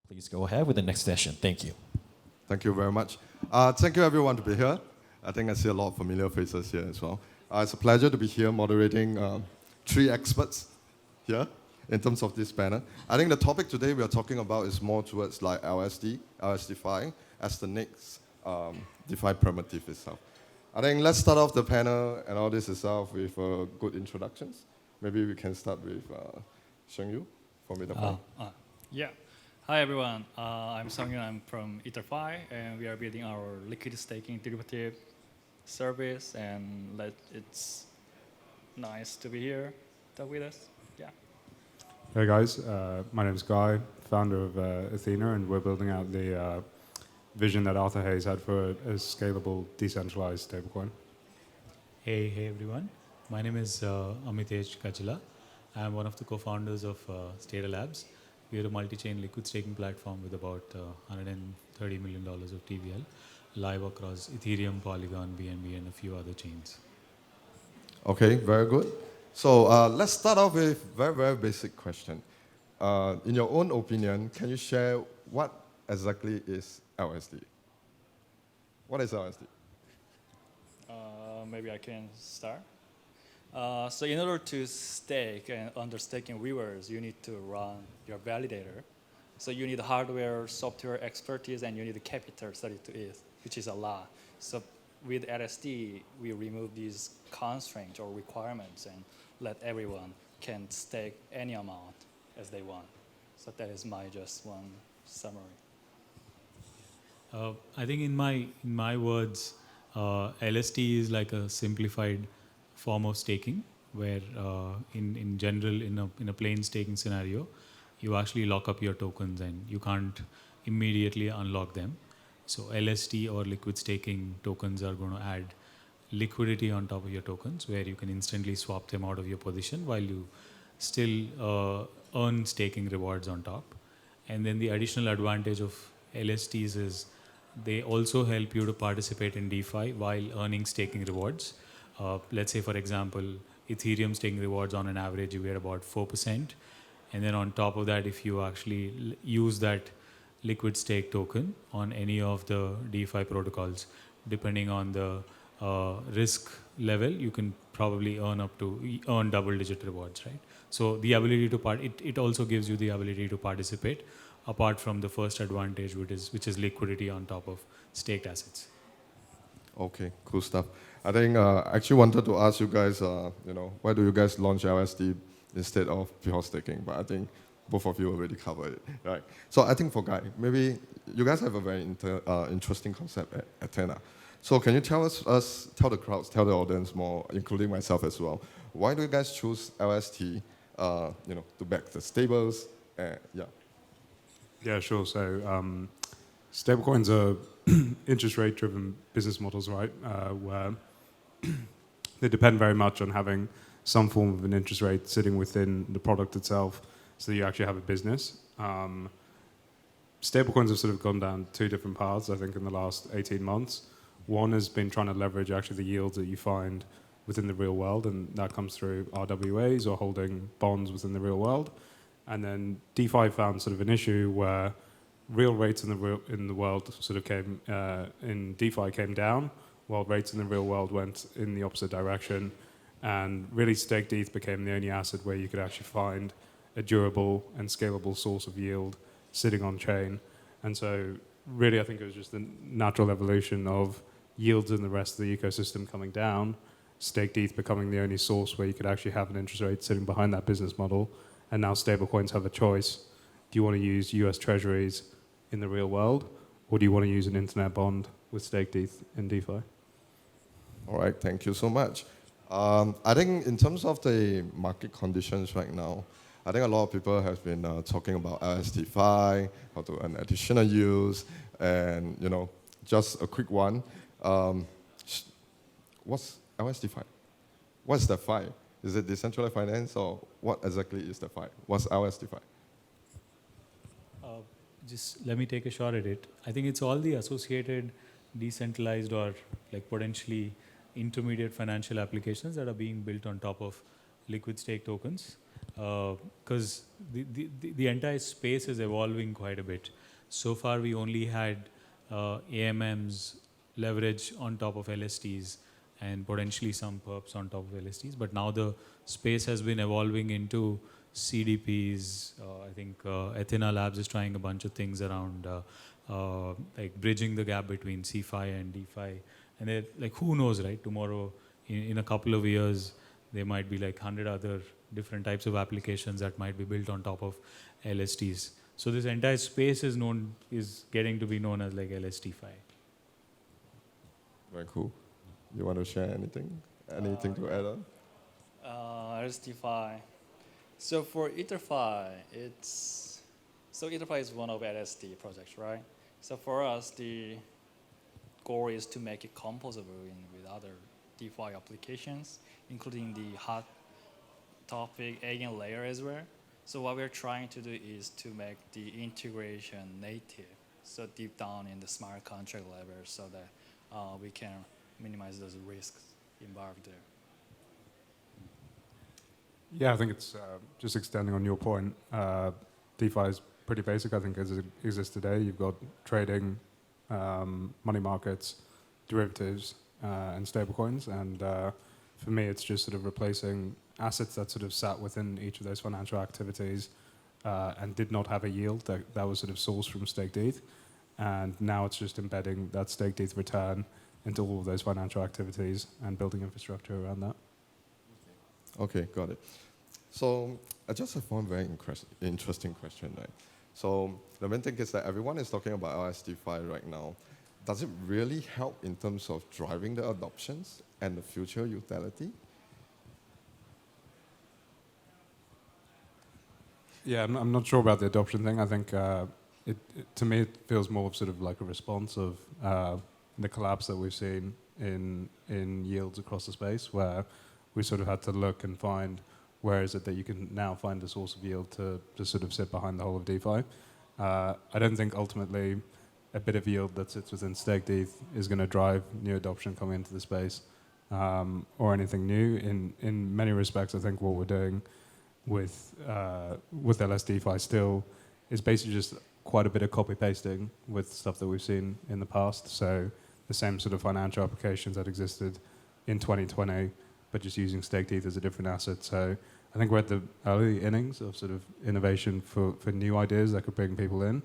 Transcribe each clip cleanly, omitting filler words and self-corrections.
Please go ahead with the next session. Thank you. Thank you very much. Thank you everyone to be here. I think I see a lot of familiar faces here as well. It's a pleasure to be here moderating three experts here in terms of this panel. I think the topic today we are talking about is more towards like LSDfi as the next DeFi primitive itself. I think let's start off the panel and all this itself with good introductions. Maybe we can start with Seongyun from ether.fi. Yeah. Hi everyone. I'm Seongyun. I'm from ether.fi, and we are building our liquid staking derivative service. And it's nice to be here. Talk with us. Yeah. Hey guys, my name is Guy, founder of Ethena, and we're building out the vision that Arthur Hayes had for a scalable, decentralized stablecoin. Hey everyone. My name is Amitej Gajjala. I'm one of the co-founders of Stader Labs. We are a multi-chain liquid staking platform with about $130 million of TVL, live across Ethereum, Polygon, BNB, and a few other chains. Okay, very good. So let's start off with a very, very basic question. In your own opinion, can you share what exactly is LSD? What is LSD? Maybe I can start. So in order to stake and under staking rewards, you need to run your validator. So you need hardware, software expertise, and you need capital 32 ETH, which is a lot. So with LSD, we remove these constraints or requirements and let everyone can stake any amount as they want. So that is my just one summary. I think in my words, LSD is like a simplified form of staking, where in general, in a plain staking scenario, you actually lock up your tokens and you can't immediately unlock them. So LSD or liquid staking tokens are going to add liquidity on top of your tokens, where you can instantly swap them out of your position while you still earn staking rewards on top. And then the additional advantage of LSDs is they also help you to participate in DeFi while earning staking rewards. Let's say, for example, Ethereum staking rewards on an average, you get about 4%. And then on top of that, if you actually use that liquid stake token on any of the DeFi protocols, depending on the risk level, you can probably earn double-digit rewards, right? So the ability to it also gives you the ability to participate, apart from the first advantage, which is liquidity on top of staked assets. Okay, cool stuff. I think I actually wanted to ask you guys, why do you guys launch LSD instead of pure staking? But I think both of you already covered it, right? So I think for Guy, maybe you guys have a very interesting concept at Ethena. So can you tell the crowds, tell the audience more, including myself as well, why do you guys choose LSD, to back the stables? Yeah, sure. So stablecoins are interest rate driven business models, right? Where they depend very much on having some form of an interest rate sitting within the product itself, so that you actually have a business. Stablecoins have sort of gone down two different paths, I think, in the last 18 months. One has been trying to leverage actually the yields that you find within the real world, and that comes through RWAs or holding bonds within the real world. And then DeFi found sort of an issue where real rates in the world sort of in DeFi came down, while rates in the real world went in the opposite direction. And really staked ETH became the only asset where you could actually find a durable and scalable source of yield sitting on chain. And so really I think it was just the natural evolution of yields in the rest of the ecosystem coming down, staked ETH becoming the only source where you could actually have an interest rate sitting behind that business model. And now stablecoins have a choice. Do you want to use US treasuries in the real world, or do you want to use an internet bond with staked ETH in DeFi? All right, thank you so much. I think in terms of the market conditions right now, I think a lot of people have been talking about LSDfi, how to earn additional use, and just a quick one. What's LSDfi? What's DeFi? Is it decentralized finance, or what exactly is DeFi? What's LSDfi? Just let me take a shot at it. I think it's all the associated decentralized or like potentially intermediate financial applications that are being built on top of liquid stake tokens. Because the entire space is evolving quite a bit. So far, we only had AMMs leverage on top of LSTs and potentially some perps on top of LSTs. But now the space has been evolving into CDPs. I think Ethena Labs is trying a bunch of things around like bridging the gap between CFI and DeFi. And they're like, who knows, right? Tomorrow, in a couple of years, there might be like 100 other different types of applications that might be built on top of LSTs. So this entire space is getting to be known as like LSDfi. Very cool. You want to share anything? Anything to add on? LSDfi. So for ether.fi, ether.fi is one of LSD projects, right? So for us, the goal is to make it composable with other DeFi applications, including the hot topic eigenlayer as well. So what we're trying to do is to make the integration native, so deep down in the smart contract level, so that we can minimize those risks involved there. Yeah, I think it's just extending on your point. DeFi is pretty basic, I think, as it exists today. You've got trading, money markets, derivatives, and stablecoins. And for me, it's just sort of replacing assets that sort of sat within each of those financial activities and did not have a yield that was sort of sourced from staked ETH. And now it's just embedding that staked ETH return into all of those financial activities and building infrastructure around that. Okay, got it. So I just have one very interesting question, right? So the main thing is that everyone is talking about LSDfi right now. Does it really help in terms of driving the adoptions and the future utility? Yeah, I'm not sure about the adoption thing. I think to me it feels more of sort of like a response of the collapse that we've seen in yields across the space, where we sort of had to look and find where is it that you can now find the source of yield to sort of sit behind the whole of DeFi. I don't think ultimately a bit of yield that sits within staked ETH is going to drive new adoption coming into the space or anything new. In many respects, I think what we're doing with LSDfi still is basically just quite a bit of copy pasting with stuff that we've seen in the past. So the same sort of financial applications that existed in 2020, but just using staked ETH as a different asset. So I think we're at the early innings of sort of innovation for new ideas that could bring people in.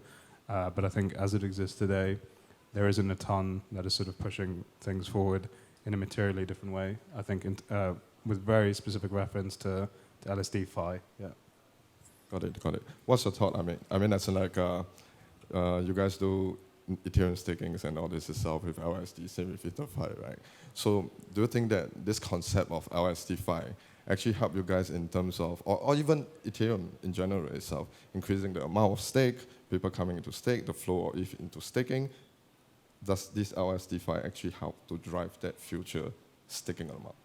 But I think as it exists today, there isn't a ton that is sort of pushing things forward in a materially different way. I think with very specific reference to LSDfi. Yeah. Got it. What's your thought? I mean, that's like you guys do Ethereum stakings and all this itself with LSD, same with ether.fi, right? So do you think that this concept of LSDfi actually help you guys in terms of, or even Ethereum in general itself, increasing the amount of stake, people coming into stake, the flow of ETH into staking? Does this LSDfi actually help to drive that future staking amount?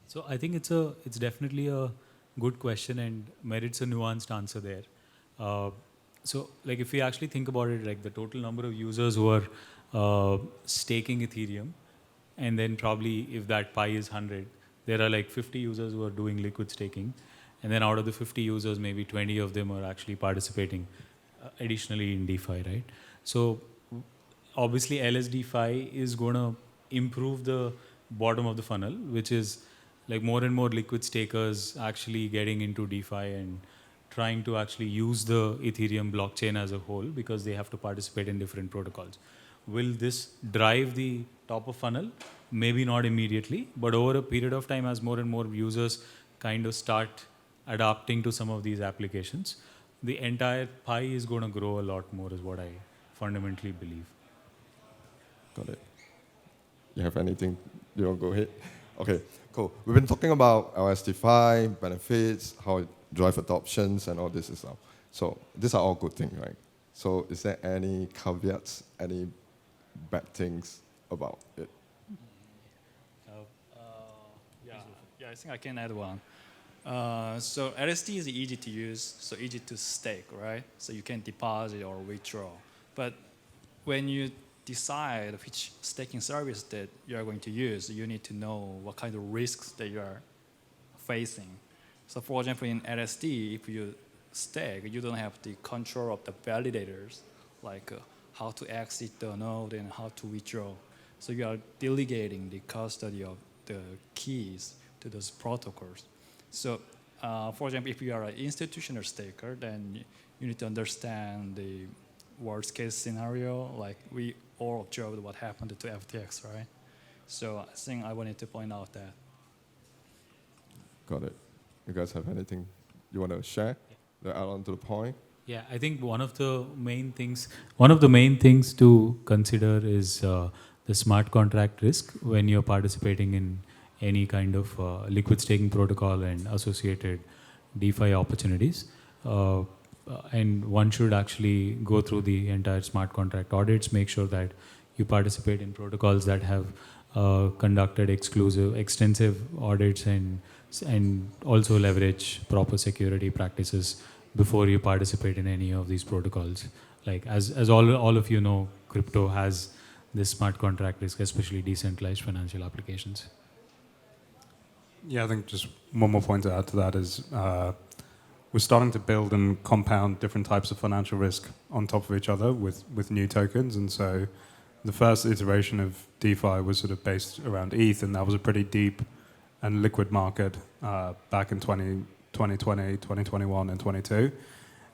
So I think it's definitely a good question and merits a nuanced answer there. So like if we actually think about it, like the total number of users who are staking Ethereum, and then probably if that pi is 100, there are like 50 users who are doing liquid staking, and then out of the 50 users, maybe 20 of them are actually participating additionally in DeFi, right? So obviously LSDfi is going to improve the bottom of the funnel, which is like more and more liquid stakers actually getting into DeFi and trying to actually use the Ethereum blockchain as a whole, because they have to participate in different protocols. Will this drive the top of funnel? Maybe not immediately, but over a period of time, as more and more users kind of start adapting to some of these applications, the entire pie is going to grow a lot more, is what I fundamentally believe. Got it. You have anything? You want to go ahead? Okay, cool. We've been talking about LSDfi, benefits, how it drives adoptions, and all this stuff. So these are all good things, right? So is there any caveats, any bad things about it? I think I can add one. So LSD is easy to use, so easy to stake, right? So you can deposit or withdraw. But when you decide which staking service that you are going to use, you need to know what kind of risks that you are facing. So for example, in LSD, if you stake, you don't have the control of the validators, like how to exit the node and how to withdraw. So you are delegating the custody of the keys to those protocols. So, for example, if you are an institutional staker, then you need to understand the worst case scenario, like we all observed what happened to FTX, right? So I think I wanted to point out that. Got it. You guys have anything you want to share? To add on to the point? Yeah, I think one of the main things to consider is the smart contract risk when you're participating in any kind of liquid staking protocol and associated DeFi opportunities. And one should actually go through the entire smart contract audits, make sure that you participate in protocols that have conducted extensive audits and also leverage proper security practices before you participate in any of these protocols. Like as all of you know, crypto has this smart contract risk, especially decentralized financial applications. Yeah, I think just one more point to add to that is we're starting to build and compound different types of financial risk on top of each other with new tokens. And so the first iteration of DeFi was sort of based around ETH, and that was a pretty deep and liquid market back in 2020, 2021, and 22.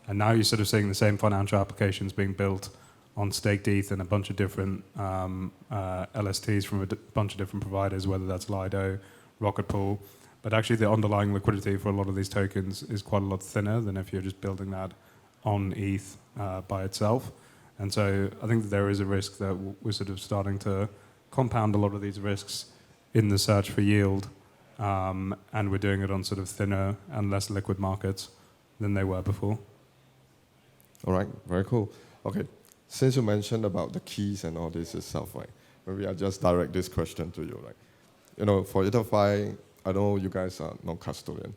And now you're sort of seeing the same financial applications being built on staked ETH and a bunch of different LSTs from a bunch of different providers, whether that's Lido, Rocket Pool. But actually the underlying liquidity for a lot of these tokens is quite a lot thinner than if you're just building that on ETH by itself. And so I think that there is a risk that we're sort of starting to compound a lot of these risks in the search for yield, and we're doing it on sort of thinner and less liquid markets than they were before. All right, very cool. Okay, since you mentioned about the keys and all this itself, right? Maybe I'll just direct this question to you, right? You know, for ether.fi, I know you guys are non-custodian.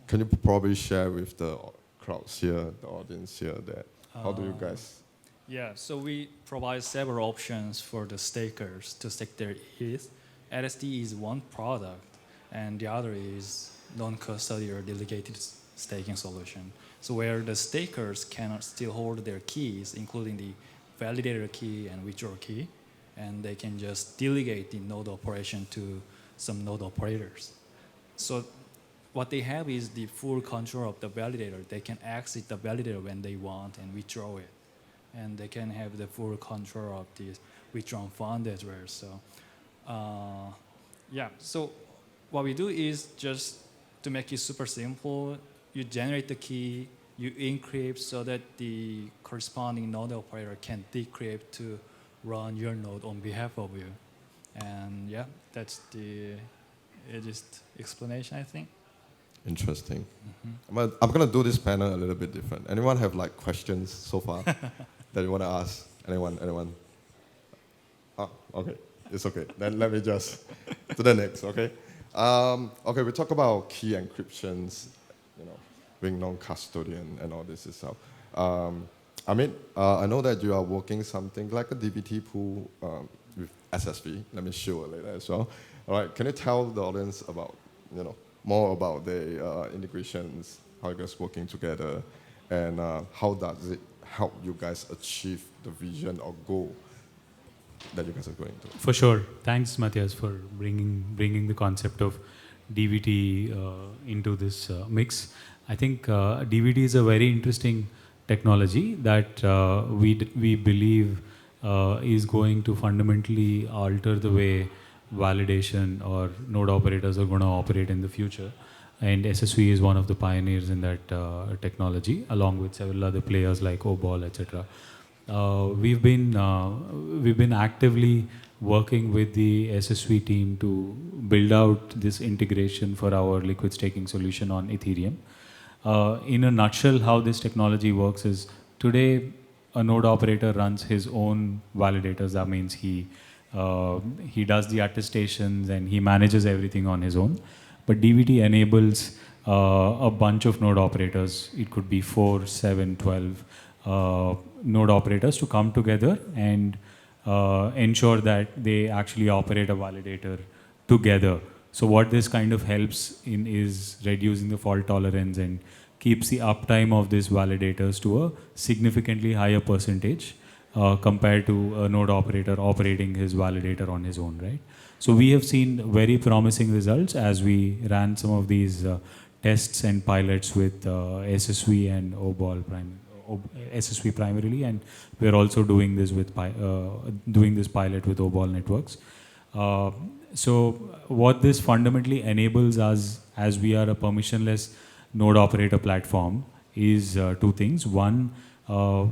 Can you probably share with the crowds here, the audience here, that how do you guys? Yeah, so we provide several options for the stakers to stake their ETH. LSD is one product, and the other is non-custodial delegated staking solution. So where the stakers can still hold their keys, including the validator key and withdrawal key, and they can just delegate the node operation to some node operators. So what they have is the full control of the validator. They can exit the validator when they want and withdraw it. And they can have the full control of the withdrawn fund as well. So yeah, so what we do is just to make it super simple, you generate the key, you encrypt so that the corresponding node operator can decrypt to run your node on behalf of you. And yeah, that's the easiest explanation, I think. Interesting. Mm-hmm. I'm going to do this panel a little bit different. Anyone have like questions so far that you want to ask? Anyone? Oh, okay. It's okay. Then let me just to the next, okay? Okay, we talk about key encryptions, you know, being non-custodian and all this stuff. I mean, I know that you are working something like a DBT pool with SSV. Let me show it later as well. All right, can you tell the audience about, you know, more about the integrations, how you guys working together, and how does it help you guys achieve the vision or goal that you guys are going to? For sure. Thanks, Matthias, for bringing the concept of DBT into this mix. I think DBT is a very interesting technology that we believe is going to fundamentally alter the way validation or node operators are going to operate in the future. And SSV is one of the pioneers in that technology, along with several other players like OBOL, etc. We've been actively working with the SSV team to build out this integration for our liquid staking solution on Ethereum. In a nutshell, how this technology works is today a node operator runs his own validators. That means he does the attestations and he manages everything on his own. But DBT enables a bunch of node operators. It could be 4, 7, 12 node operators to come together and ensure that they actually operate a validator together. So what this kind of helps in is reducing the fault tolerance and keeps the uptime of these validators to a significantly higher percentage compared to a node operator operating his validator on his own, right? So we have seen very promising results as we ran some of these tests and pilots with SSV and SSV primarily, and we're also doing this with pilot with OBOL networks. So what this fundamentally enables us, as we are a permissionless node operator platform, is two things. One,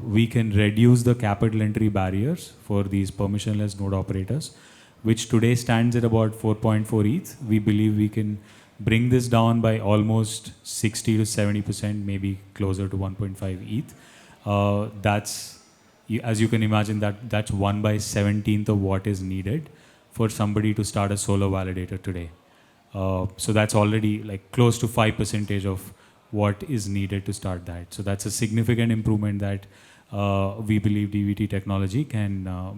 we can reduce the capital entry barriers for these permissionless node operators, which today stands at about 4.4 ETH. We believe we can bring this down by almost 60 to 70%, maybe closer to 1.5 ETH. That's, as you can imagine, that's 1/17 of what is needed for somebody to start a solo validator today. So that's already like close to 5% of what is needed to start that. So that's a significant improvement that we believe DVT technology can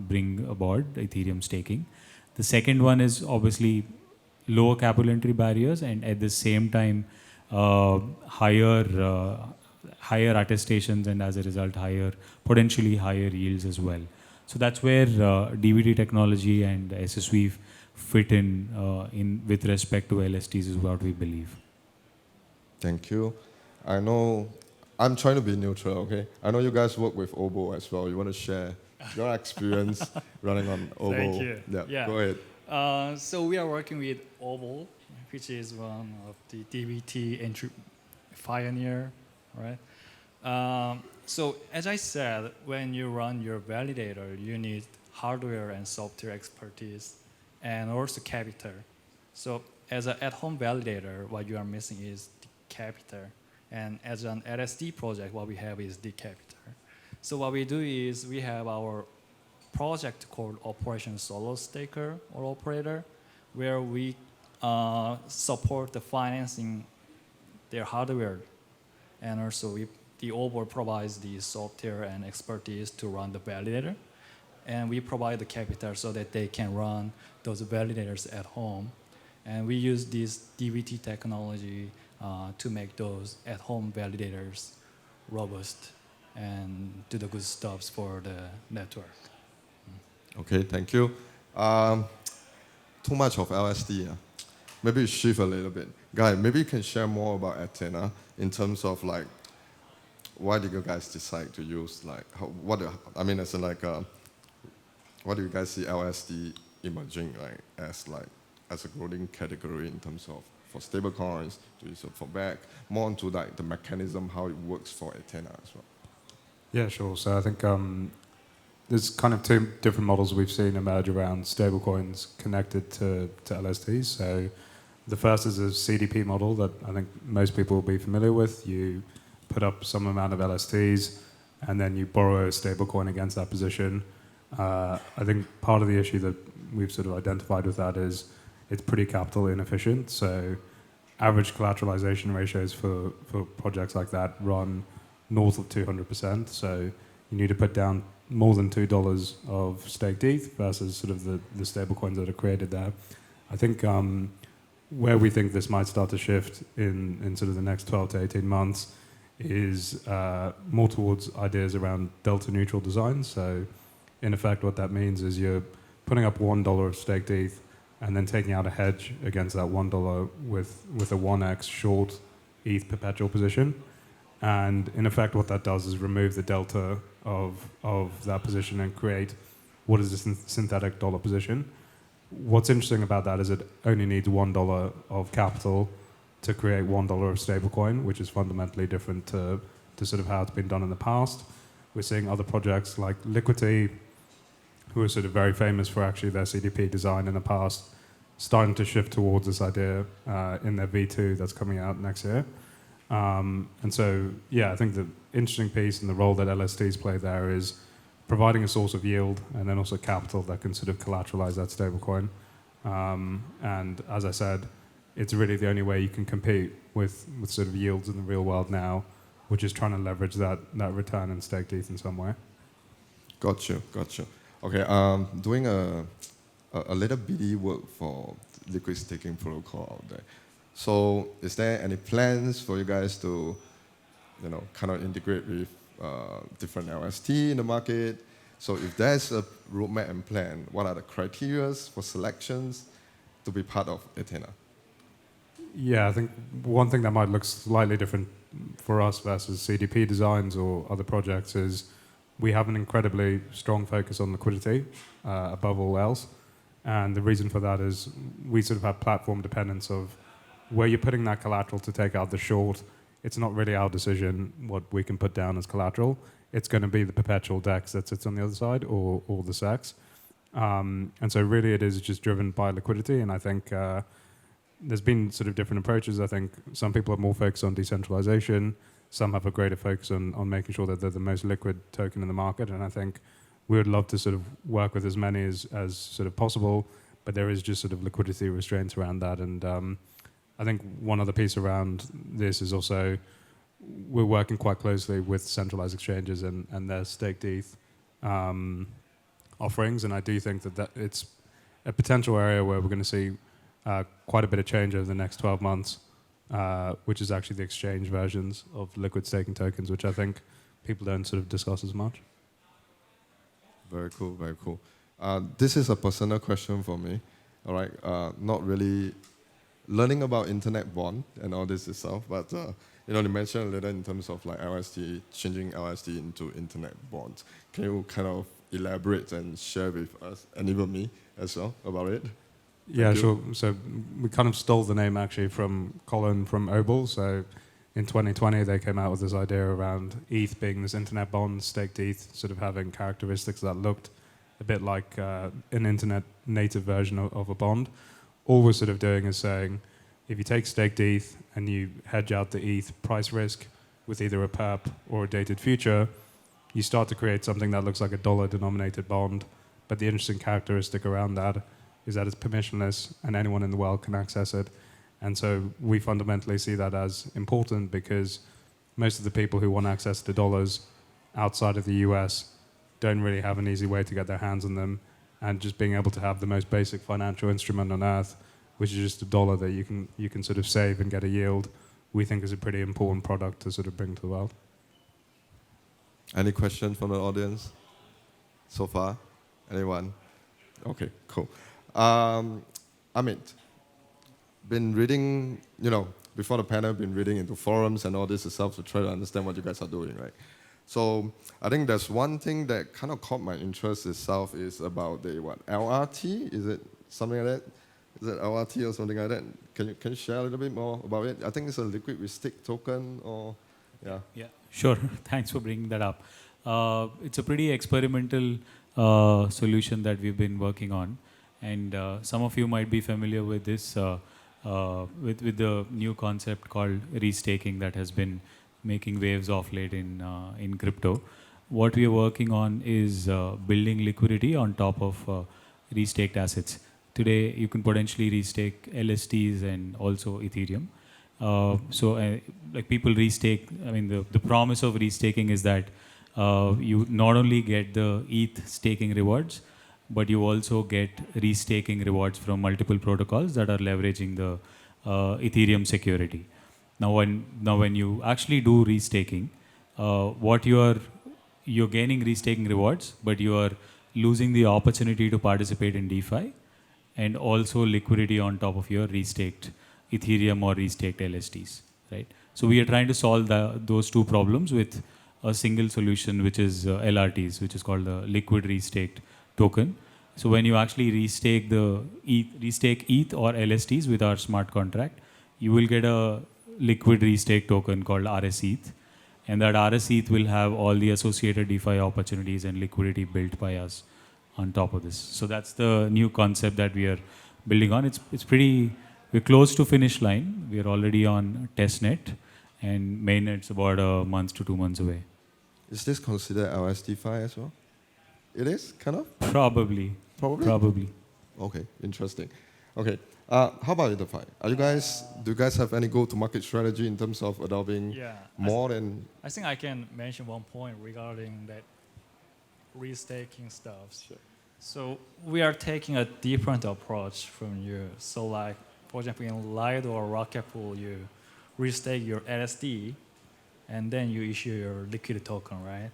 bring aboard Ethereum staking. The second one is obviously lower capital entry barriers, and at the same time higher attestations, and as a result potentially higher yields as well. So that's where DVT technology and SSV fit in with respect to LSTs is what we believe. Thank you. I know I'm trying to be neutral, okay? I know you guys work with OBO as well. You want to share your experience running on OBO? Thank you. Yeah, go ahead. So we are working with OBO, which is one of the DVT entry pioneer, right? So as I said, when you run your validator, you need hardware and software expertise and also capital. So as an at-home validator, what you are missing is the capital. And as an LSD project, what we have is the capital. So what we do is we have our project called Operation Solo Staker or Operator, where we support the financing their hardware, and also the OBO provides the software and expertise to run the validator, and we provide the capital so that they can run those validators at home. And we use this DVT technology to make those at-home validators robust and do the good stuff for the network. Okay, thank you. Too much of LSD. Maybe shift a little bit. Guy, maybe you can share more about Ethena in terms of like, why did you guys decide to use like, what do you guys see LSD emerging like as a growing category in terms of for stablecoins, to use it for back, more into like the mechanism, how it works for Ethena as well? Yeah, sure. So I think there's kind of two different models we've seen emerge around stablecoins connected to LSDs. So the first is a CDP model that I think most people will be familiar with. You put up some amount of LSDs, and then you borrow a stablecoin against that position. I think part of the issue that we've sort of identified with that is it's pretty capital inefficient. So average collateralization ratios for projects like that run north of 200%. So you need to put down more than $2 of staked ETH versus sort of the stable coins that are created there. I think where we think this might start to shift in sort of the next 12 to 18 months is more towards ideas around delta neutral design. So in effect, what that means is you're putting up $1 of staked ETH and then taking out a hedge against that $1 with a 1x short ETH perpetual position. And in effect, what that does is remove the delta of that position and create what is a synthetic dollar position. What's interesting about that is it only needs $1 of capital to create $1 of stablecoin, which is fundamentally different to sort of how it's been done in the past. We're seeing other projects like Liquidity, who are sort of very famous for actually their CDP design in the past, starting to shift towards this idea in their V2 that's coming out next year. And so, yeah, I think the interesting piece and the role that LSDs play there is providing a source of yield and then also capital that can sort of collateralize that stablecoin. And as I said, it's really the only way you can compete with sort of yields in the real world now, which is trying to leverage that return and staked ETH in some way. Got you. Okay, doing a little BD work for liquid staking protocol out there. So is there any plans for you guys to kind of integrate with different LST in the market. So if there's a roadmap and plan, what are the criteria for selections to be part of Ethena? Yeah, I think one thing that might look slightly different for us versus CDP designs or other projects is we have an incredibly strong focus on liquidity above all else. And the reason for that is we sort of have platform dependence of where you're putting that collateral to take out the short. It's not really our decision what we can put down as collateral. It's going to be the perpetual DEX that sits on the other side or the SEX. And so really it is just driven by liquidity. And I think there's been sort of different approaches. I think some people are more focused on decentralization. Some have a greater focus on making sure that they're the most liquid token in the market. And I think we would love to sort of work with as many as sort of possible, but there is just sort of liquidity restraints around that. And I think one other piece around this is also we're working quite closely with centralized exchanges and their staked ETH offerings. And I do think that it's a potential area where we're going to see quite a bit of change over the next 12 months, which is actually the exchange versions of liquid staking tokens, which I think people don't sort of discuss as much. Very cool, very cool. This is a personal question for me, all right? Not really learning about internet bond and all this itself, but you mentioned a little in terms of like LSD, changing LSD into internet bonds. Can you kind of elaborate and share with us, and even me as well, about it? Yeah, sure. So we kind of stole the name actually from Colin from Obel. So in 2020, they came out with this idea around ETH being this internet bond, staked ETH, sort of having characteristics that looked a bit like an internet native version of a bond. All we're sort of doing is saying, if you take staked ETH and you hedge out the ETH price risk with either a perp or a dated future, you start to create something that looks like a dollar-denominated bond. But the interesting characteristic around that is that it's permissionless and anyone in the world can access it. And so we fundamentally see that as important because most of the people who want access to dollars outside of the US don't really have an easy way to get their hands on them. And just being able to have the most basic financial instrument on earth, which is just a dollar that you can sort of save and get a yield, we think is a pretty important product to sort of bring to the world. Any questions from the audience so far? Anyone? Okay, cool. Amit, been reading, before the panel, been reading into forums and all this itself to try to understand what you guys are doing, right? So I think there's one thing that kind of caught my interest itself is about the LRT? Is it something like that? Is it LRT or something like that? Can you share a little bit more about it? I think it's a liquid with stake token or, yeah. Yeah, sure. Thanks for bringing that up. It's a pretty experimental solution that we've been working on. And some of you might be familiar with this, with the new concept called restaking that has been making waves of late in crypto. What we are working on is building liquidity on top of restaked assets. Today, you can potentially restake LSTs and also Ethereum. Like people restake, the promise of restaking is that you not only get the ETH staking rewards, but you also get restaking rewards from multiple protocols that are leveraging the Ethereum security. Now when you actually do restaking, what you're gaining restaking rewards, but you are losing the opportunity to participate in DeFi and also liquidity on top of your restaked Ethereum or restaked LSTs, right? So we are trying to solve those two problems with a single solution, which is LRTs, which is called the liquid restaked token. So when you actually restake ETH or LSTs with our smart contract, you will get a liquid restake token called RSETH. And that RSETH will have all the associated DeFi opportunities and liquidity built by us on top of this. So that's the new concept that we are building on. We're close to finish line. We are already on testnet, and mainnet's about a month to 2 months away. Is this considered LSDfi as well? It is, kind of? Probably. Okay, interesting. Okay, how about DeFi? Do you guys have any go-to-market strategy in terms of adopting more than? I think I can mention one point regarding that restaking stuff. Sure. So we are taking a different approach from you. So like, for example, in Lido or Rocket Pool, you restake your LSD, and then you issue your liquid token, right?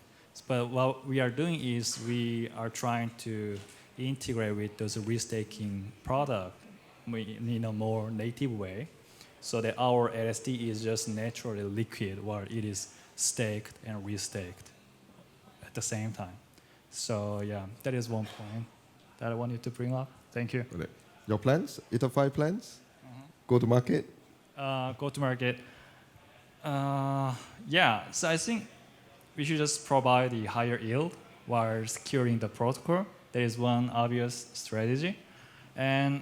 But what we are doing is we are trying to integrate with those restaking product in a more native way, so that our LSD is just naturally liquid, while it is staked and restaked at the same time. So yeah, that is one point that I wanted to bring up. Thank you. Your plans? ether.fi plans? Go to market? Go to market. Yeah, so I think we should just provide the higher yield while securing the protocol. That is one obvious strategy. And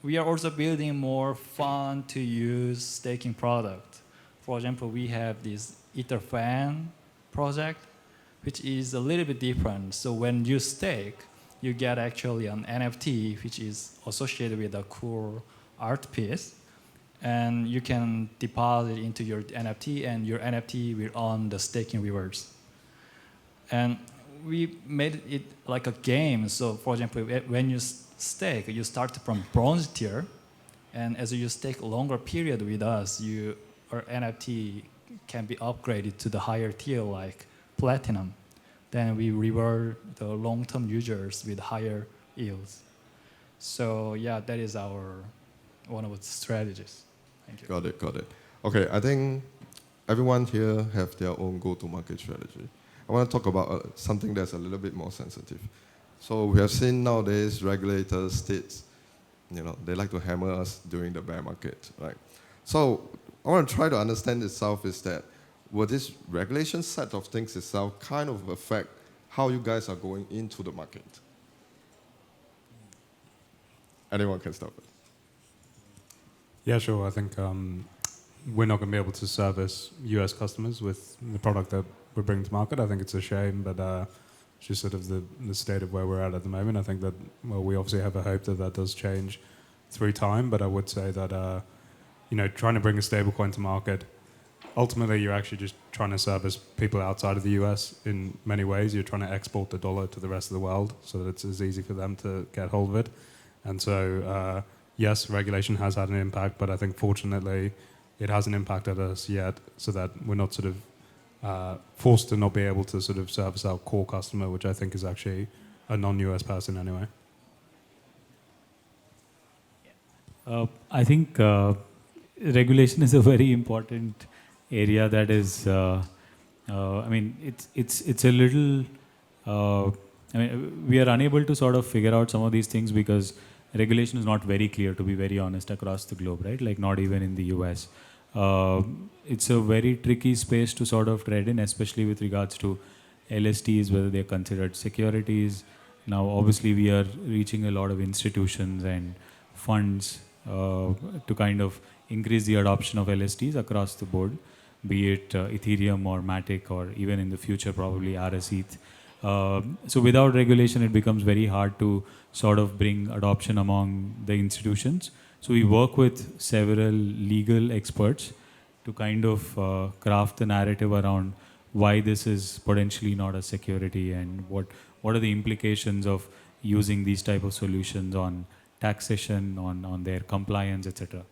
we are also building more fun to use staking product. For example, we have this ether.fi project, which is a little bit different. So when you stake, you get actually an NFT, which is associated with a cool art piece. And you can deposit into your NFT, and your NFT will earn the staking rewards. And we made it like a game. So for example, when you stake, you start from bronze tier, and as you stake a longer period with us, your NFT can be upgraded to the higher tier like platinum. Then we reward the long-term users with higher yields. So yeah, that is one of the strategies. Thank you. Got it. Okay, I think everyone here have their own go-to-market strategy. I want to talk about something that's a little bit more sensitive. So we have seen nowadays regulators, states, they like to hammer us during the bear market, right? So I want to try to understand itself is that will this regulation set of things itself kind of affect how you guys are going into the market? Anyone can start with. Yeah, sure. I think we're not going to be able to service US customers with the product that we're bringing to market. I think it's a shame, but it's just sort of the state of where we're at the moment. I think that, well, we obviously have a hope that that does change through time, but I would say that, trying to bring a stablecoin to market, ultimately you're actually just trying to service people outside of the US in many ways. You're trying to export the dollar to the rest of the world so that it's as easy for them to get hold of it. And so, yes, regulation has had an impact, but I think fortunately it hasn't impacted us yet, so that we're not sort of forced to not be able to sort of service our core customer, which I think is actually a non-US person anyway. I think regulation is a very important area that is, it's a little, we are unable to sort of figure out some of these things because regulation is not very clear, to be very honest, across the globe, right? Like not even in the US. It's a very tricky space to sort of tread in, especially with regards to LSTs, whether they're considered securities. Now, obviously, we are reaching a lot of institutions and funds to kind of increase the adoption of LSTs across the board, be it Ethereum or Matic or even in the future, probably RSETH. So without regulation, it becomes very hard to sort of bring adoption among the institutions. So we work with several legal experts to kind of craft the narrative around why this is potentially not a security and what are the implications of using these type of solutions on taxation, on their compliance, etc.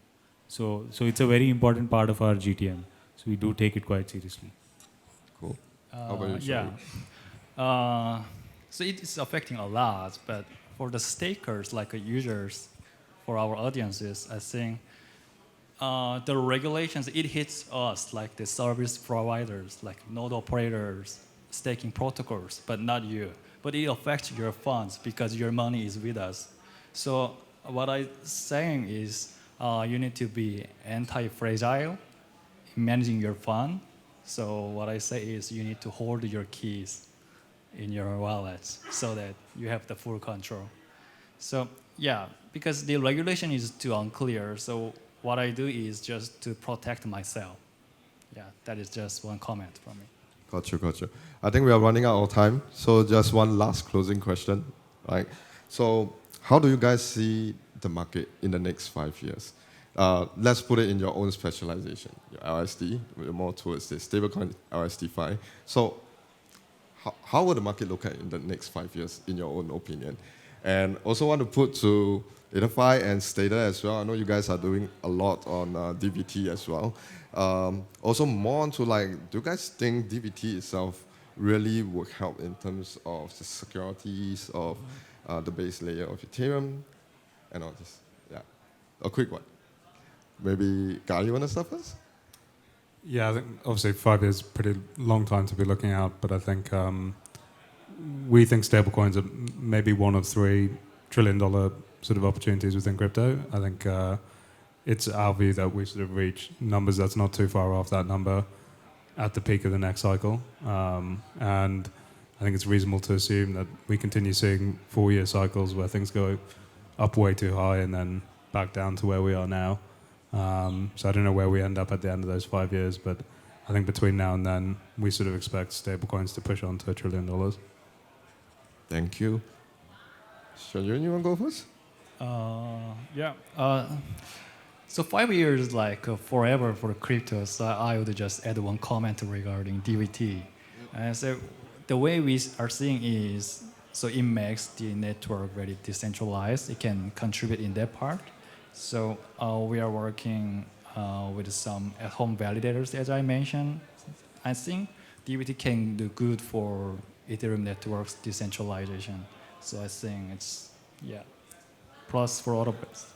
So it's a very important part of our GTM. So we do take it quite seriously. Cool. How about you, yeah. So it is affecting a lot, but for the stakers, like users, for our audiences, I think the regulations, it hits us, like the service providers, like node operators, staking protocols, but not you. But it affects your funds because your money is with us. So what I'm saying is you need to be anti-fragile in managing your fund. So what I say is you need to hold your keys in your wallets so that you have the full control. So yeah, because the regulation is too unclear, so what I do is just to protect myself. Yeah, that is just one comment from me. Gotcha. I think we are running out of time, so just one last closing question. Right? So how do you guys see the market in the next 5 years? Let's put it in your own specialization. Your LSD, we're more towards the stablecoin LSDfi. So how will the market look at in the next 5 years, in your own opinion? And also want to put to ether.fi and Stader as well. I know you guys are doing a lot on DVT as well. Also more onto like, do you guys think DVT itself really would help in terms of the securities of the base layer of Ethereum and all this? Yeah, a quick one. Maybe Guy, you want to start first? Yeah, I think obviously 5 years is a pretty long time to be looking out, but I think we think stablecoins are maybe one of $3 trillion sort of opportunities within crypto. I think it's our view that we sort of reach numbers that's not too far off that number at the peak of the next cycle. And I think it's reasonable to assume that we continue seeing 4-year cycles where things go up way too high and then back down to where we are now. So I don't know where we end up at the end of those 5 years, but I think between now and then, we sort of expect stablecoins to push on to $1 trillion. Thank you. Seongyun, you want to go first? Yeah. So 5 years like forever for crypto. So I would just add one comment regarding DVT. So the way we are seeing is, so it makes the network very decentralized. It can contribute in that part. So we are working with some at-home validators, as I mentioned. I think DVT can do good for Ethereum networks decentralization. So I think it's, yeah, plus for all of us.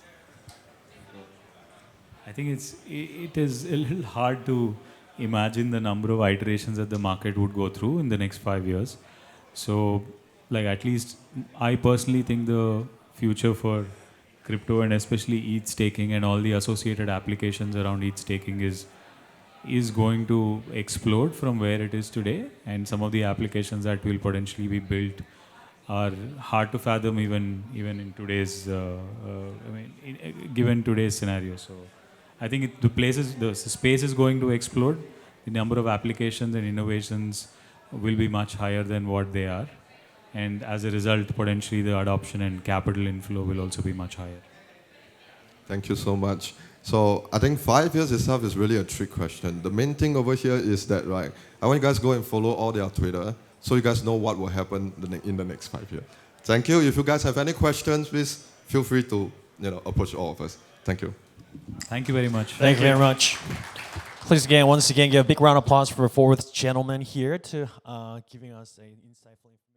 I think it is a little hard to imagine the number of iterations that the market would go through in the next 5 years. So, like, at least I personally think the future for crypto and especially ETH staking and all the associated applications around ETH staking is going to explode from where it is today, and some of the applications that will potentially be built are hard to fathom even in today's given today's scenario. So I think the space is going to explode. The number of applications and innovations will be much higher than what they are, and as a result, potentially the adoption and capital inflow will also be much higher. Thank you so much. So I think 5 years itself is really a trick question. The main thing over here is that, right, I want you guys to go and follow all their Twitter so you guys know what will happen in the next 5 years. Thank you. If you guys have any questions, please feel free to approach all of us. Thank you. Thank you very much. Thank you very much. Please once again, give a big round of applause for the fourth gentleman here to giving us an insightful information.